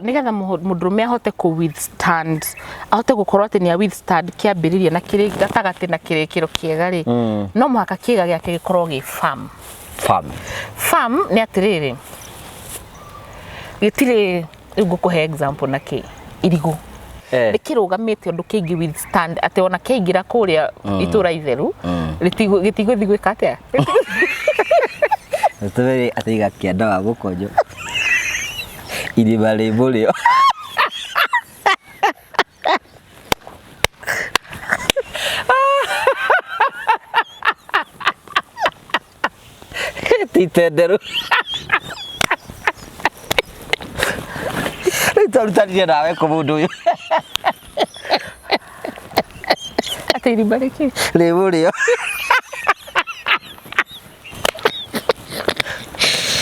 nigetha mundurume ahote ku withstand ahote gukorwo ati ni withstand kiambiriria na kiri gatagati na kirekiro kiega ri no muhaka kiiga giake gikorwo gi firm ni atiriri gitire ngukuhe example na ki irigu rikirugamite undu kingi withstand ati ona kingira kuria itura itheru gitigothi gwika atia Muthuri atiga kianda wa gukonyo iribale bulio titenderu Ritarutaria nawe ku mundu uyu ati iribale ki bulio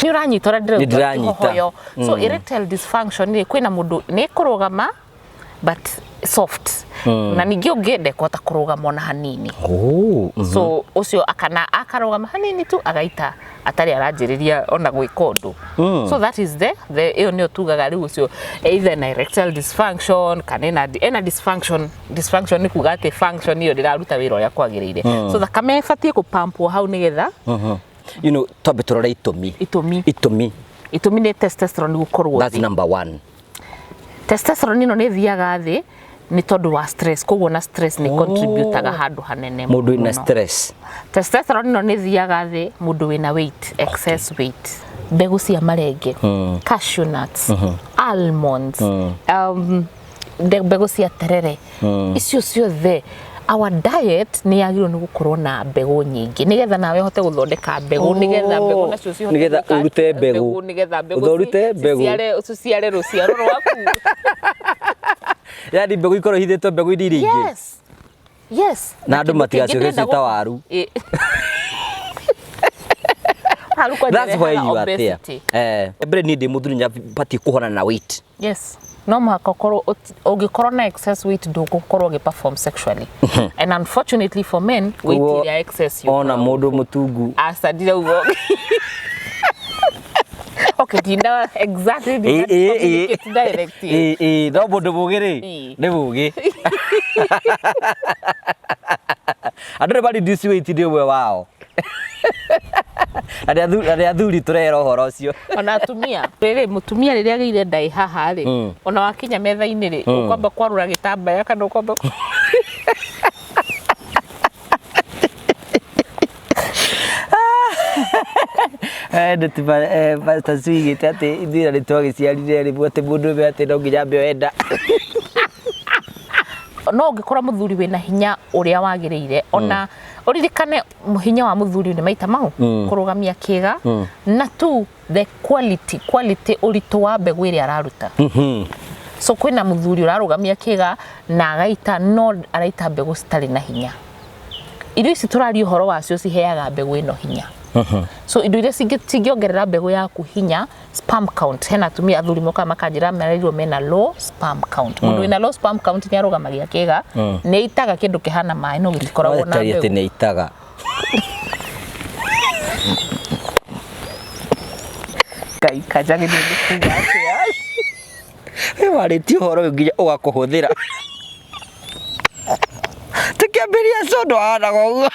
ni uranyita ndiro so erectile dysfunction ni kwina mundu ni kurugama but soft na ningi ungende kota kurugama na hanini so ucio akarugama hanini tu agaita atari aranjiriria ona gwikondu so that is the iyo ni otugaga ri ucio either na erectile dysfunction kana ena dysfunction ni kugate function iyo ndiraruta wira uria kwagiriire so thakame ibatie kupampwo hau nigetha you know tobe turore itumi ni testosterone gukorwo that's number 1 testosterone ino ni thiaga thi ni tondu wa stress koguo na stress ni contributaga handu hanene mundu ina stress testosterone ino ni thiaga thi mundu wina weight excess weight mbegu cia marenge cashew nuts almonds mbegu cia terere icio ciothe our diet ni yagirwo ni gukorwo na mbegu nyingi nigetha nawe hote guthondeka mbegu nigetha mbegu nacio cihote nigetha urute mbegu nigetha mbegu urute mbegu ciare ruciaro rwaku yani mbegu ikorwo hithitwo mbegu iria ingi yes na andu matigacio cita waru that's why you are there every need muthuri nya pati kuhona na weight yes no muhaka ukorwo ungikorwo na excess weight ndugukorwo ugiperform sexually and unfortunately for men weight is excess ona mundu mutungu asadire ugo okay dinda exactly direct no mundu mugiri ni mugi andũ bali this weight ndio we wao Aria thuri turera horo ucio ona atumia riri mutumia riria agire ndai haha ri ona wakinya metha-ini ri ukwamba kwarura gitambaya kana ukwamba taswigite ati ithira ri twagiciarire ri bote mundu be ati no nginya mbe wenda no ngikora muthuri wina hinya uria wagiriire ona uririkane hinya wa muthuri ni maita mau kurugamia kiiga na tu the quality uritu wa mbegu iria araruta so kwina muthuri urarugamia kiiga na agaita no araita mbegu citari na hinya irio ici turari uhoro wacio ciheaga mbegu ino hinya so indo iria cingiongerera mbegu yaku hinya sperm count hena atumia athuri moka makanjira mererirwo mena low sperm count mundu wina low sperm count ni arugamagia kiiga ni itaga kindu kihana mai no gikoragwo na mbegu ni itaga kai kajage ni kuga we wariti horo nginya ugakuhuthira tukiambiria sodo ana gogo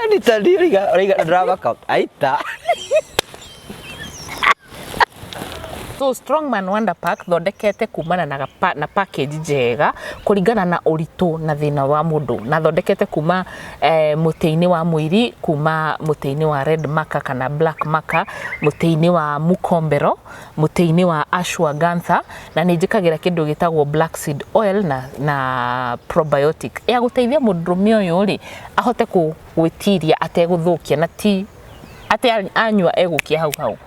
yani tadi riga drama count aita so strongman wonder pack thondekete kumana na package njega kuringana na uritu na thina wa mundu na thondekete kuma muteini wa mwiri kuma muteini wa red marker kana black marker muteini wa mukombero muteini wa ashwagandha na nijikagira kindu gitagwo black seed oil na probiotic ya guteithia mundurume uyu ri ahote gwitiria ateguthukia na ti ate anywa egukia hau